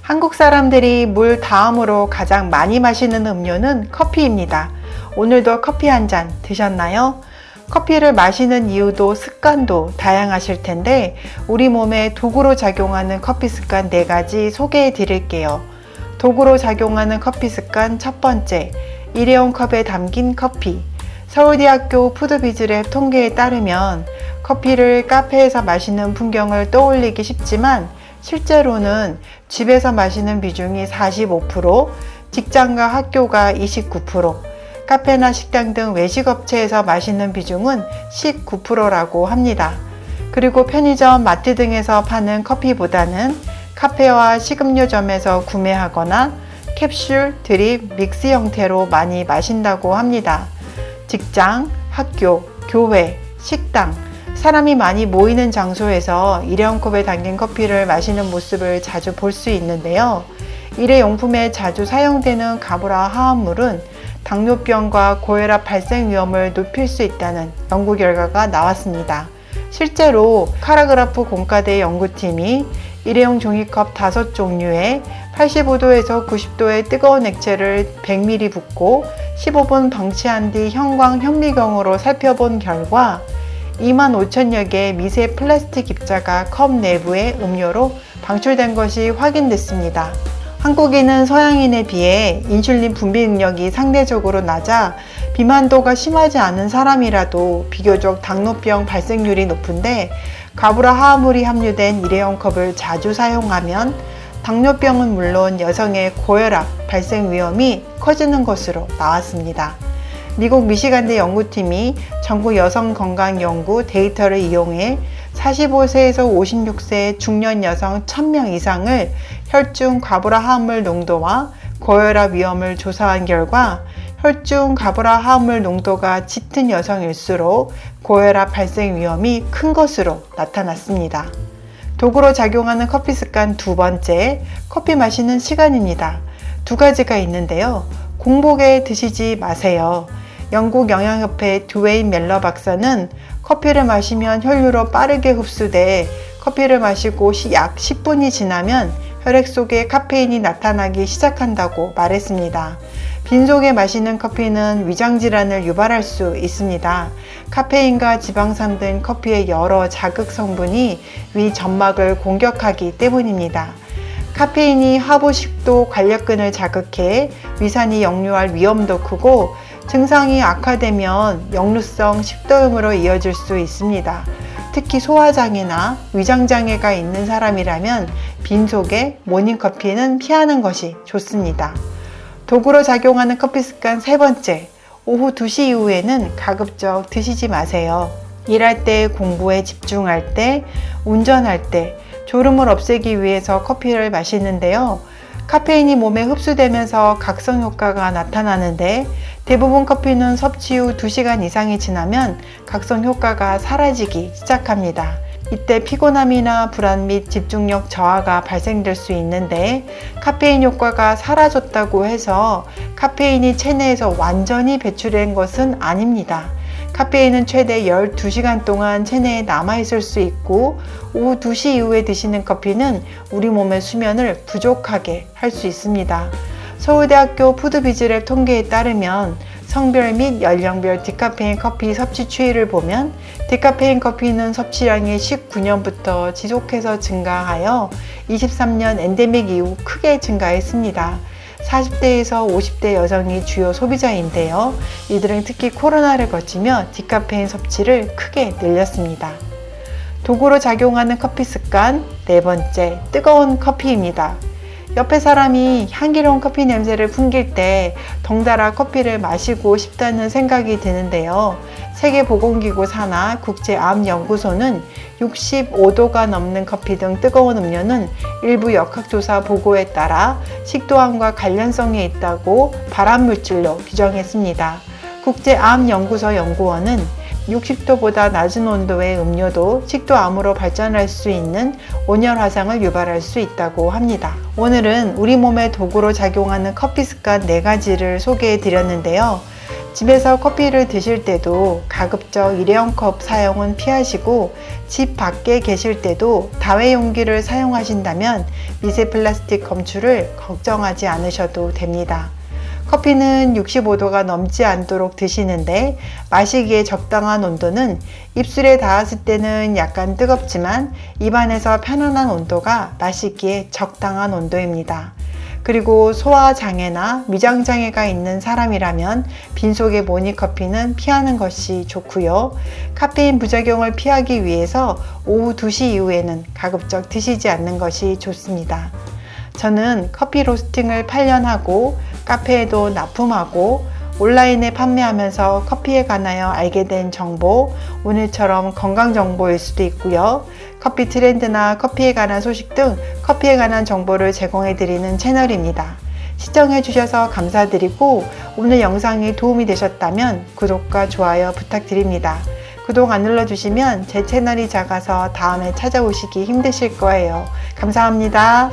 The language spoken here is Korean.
한국 사람들이 물 다음으로 가장 많이 마시는 음료는 커피입니다. 오늘도 커피 한 잔 드셨나요? 커피를 마시는 이유도 습관도 다양하실 텐데 우리 몸에 도구로 작용하는 커피 습관 4가지 소개해 드릴게요. 도구로 작용하는 커피 습관 첫 번째, 일회용 컵에 담긴 커피. 서울대학교 푸드비즈랩 통계에 따르면 커피를 카페에서 마시는 풍경을 떠올리기 쉽지만 실제로는 집에서 마시는 비중이 45%, 직장과 학교가 29%, 카페나 식당 등 외식업체에서 마시는 비중은 19%라고 합니다. 그리고 편의점, 마트 등에서 파는 커피보다는 카페와 식음료점에서 구매하거나 캡슐, 드립, 믹스 형태로 많이 마신다고 합니다. 직장, 학교, 교회, 식당, 사람이 많이 모이는 장소에서 일회용 컵에 담긴 커피를 마시는 모습을 자주 볼 수 있는데요. 일회용품에 자주 사용되는 가브라 화합물은 당뇨병과 고혈압 발생 위험을 높일 수 있다는 연구 결과가 나왔습니다. 실제로 카라그라프 공과대 연구팀이 일회용 종이컵 5종류에 85도에서 90도의 뜨거운 액체를 100ml 붓고 15분 방치한 뒤 형광 현미경으로 살펴본 결과 25,000여 개의 미세 플라스틱 입자가 컵 내부의 음료로 방출된 것이 확인됐습니다. 한국인은 서양인에 비해 인슐린 분비 능력이 상대적으로 낮아 비만도가 심하지 않은 사람이라도 비교적 당뇨병 발생률이 높은데 가브라 화합물이 함유된 일회용 컵을 자주 사용하면 당뇨병은 물론 여성의 고혈압 발생 위험이 커지는 것으로 나왔습니다. 미국 미시간대 연구팀이 전국 여성 건강 연구 데이터를 이용해 45세에서 56세 중년 여성 1000명 이상을 혈중 가브라 화합물 농도와 고혈압 위험을 조사한 결과 혈중 가브라 화합물 농도가 짙은 여성일수록 고혈압 발생 위험이 큰 것으로 나타났습니다. 도구로 작용하는 커피 습관 두 번째, 커피 마시는 시간입니다. 2가지가 있는데요. 공복에 드시지 마세요. 영국 영양협회 드웨인 멜러 박사는 커피를 마시면 혈류로 빠르게 흡수돼 커피를 마시고 약 10분이 지나면 혈액 속에 카페인이 나타나기 시작한다고 말했습니다. 빈속에 마시는 커피는 위장질환을 유발할 수 있습니다. 카페인과 지방산 등 커피의 여러 자극 성분이 위 점막을 공격하기 때문입니다. 카페인이 하부식도 관략근을 자극해 위산이 역류할 위험도 크고 증상이 악화되면 역류성 식도염으로 이어질 수 있습니다. 특히 소화장애나 위장장애가 있는 사람이라면 빈속의 모닝커피는 피하는 것이 좋습니다. 도구로 작용하는 커피 습관 세 번째, 오후 2시 이후에는 가급적 드시지 마세요. 일할 때, 공부에 집중할 때, 운전할 때 졸음을 없애기 위해서 커피를 마시는데요. 카페인이 몸에 흡수되면서 각성 효과가 나타나는데 대부분 커피는 섭취 후 2시간 이상이 지나면 각성 효과가 사라지기 시작합니다. 이때 피곤함이나 불안 및 집중력 저하가 발생될 수 있는데 카페인 효과가 사라졌다고 해서 카페인이 체내에서 완전히 배출된 것은 아닙니다. 카페인은 최대 12시간 동안 체내에 남아있을 수 있고 오후 2시 이후에 드시는 커피는 우리 몸의 수면을 부족하게 할 수 있습니다. 서울대학교 푸드비즈랩 통계에 따르면 성별 및 연령별 디카페인 커피 섭취 추이를 보면 디카페인 커피는 섭취량이 19년부터 지속해서 증가하여 23년 엔데믹 이후 크게 증가했습니다. 40대에서 50대 여성이 주요 소비자인데요. 이들은 특히 코로나를 거치며 디카페인 섭취를 크게 늘렸습니다. 도구로 작용하는 커피 습관 네 번째, 뜨거운 커피입니다. 옆에 사람이 향기로운 커피 냄새를 풍길 때 덩달아 커피를 마시고 싶다는 생각이 드는데요. 세계보건기구 산하 국제암연구소는 65도가 넘는 커피 등 뜨거운 음료는 일부 역학조사 보고에 따라 식도암과 관련성이 있다고 발암물질로 규정했습니다. 국제암연구소 연구원은 60도보다 낮은 온도의 음료도 식도암으로 발전할 수 있는 온열 화상을 유발할 수 있다고 합니다. 오늘은 우리 몸의 도구로 작용하는 커피 습관 4가지를 소개해 드렸는데요. 집에서 커피를 드실 때도 가급적 일회용 컵 사용은 피하시고 집 밖에 계실 때도 다회 용기를 사용하신다면 미세 플라스틱 검출을 걱정하지 않으셔도 됩니다. 커피는 65도가 넘지 않도록 드시는데 마시기에 적당한 온도는 입술에 닿았을 때는 약간 뜨겁지만 입안에서 편안한 온도가 마시기에 적당한 온도입니다. 그리고 소화장애나 위장장애가 있는 사람이라면 빈속의 모닝커피는 피하는 것이 좋고요. 카페인 부작용을 피하기 위해서 오후 2시 이후에는 가급적 드시지 않는 것이 좋습니다. 저는 커피 로스팅을 8년 하고 카페에도 납품하고 온라인에 판매하면서 커피에 관하여 알게 된 정보, 오늘처럼 건강 정보일 수도 있고요. 커피 트렌드나 커피에 관한 소식 등 커피에 관한 정보를 제공해 드리는 채널입니다. 시청해 주셔서 감사드리고 오늘 영상이 도움이 되셨다면 구독과 좋아요 부탁드립니다. 구독 안 눌러주시면 제 채널이 작아서 다음에 찾아오시기 힘드실 거예요. 감사합니다.